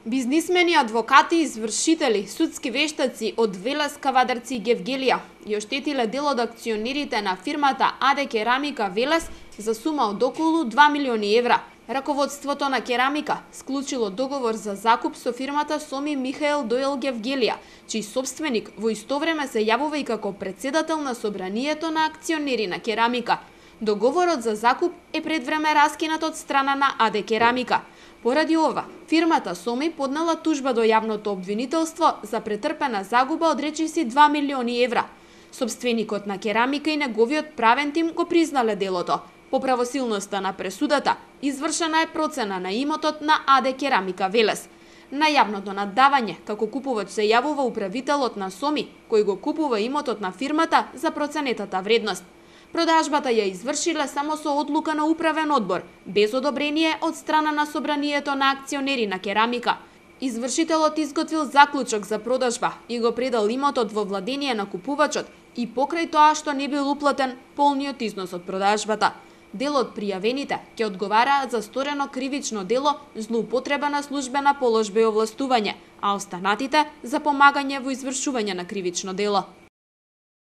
Бизнисмени, адвокати, извршители, судски вештаци од Велес, Кавадарци и Гевгелија ја оштетиле дел од акционерите на фирмата АД Керамика Велес за сума од околу 2 милиони евра. Раководството на Керамика склучило договор за закуп со фирмата Соми Михаел Дојел Гевгелија, чиј собственик во исто време се јавува и како претседател на собранието на акционери на Керамика. Договорот за закуп е пред време раскинат од страна на АД Керамика. Поради ова, фирмата Соми поднела тужба до јавното обвинителство за претрпена загуба од речиси 2 милиони евра. Собственикот на Керамика и неговиот правен тим го признале делото. По правосилноста на пресудата, извршена е процена на имотот на АД Керамика Велес. На јавното наддавање, како купувач се јавува управителот на Соми, кој го купува имотот на фирмата за проценетата вредност. Продажбата ја извршиле само со одлука на управен одбор, без одобрение од страна на собранието на акционери на Керамика. Извршителот изготвил заклучок за продажба и го предал имотот во владение на купувачот и покрај тоа што не бил уплатен полниот износ од продажбата. Дел од пријавените ќе одговараат за сторено кривично дело злоупотреба на службена положба и овластување, а останатите за помагање во извршување на кривично дело.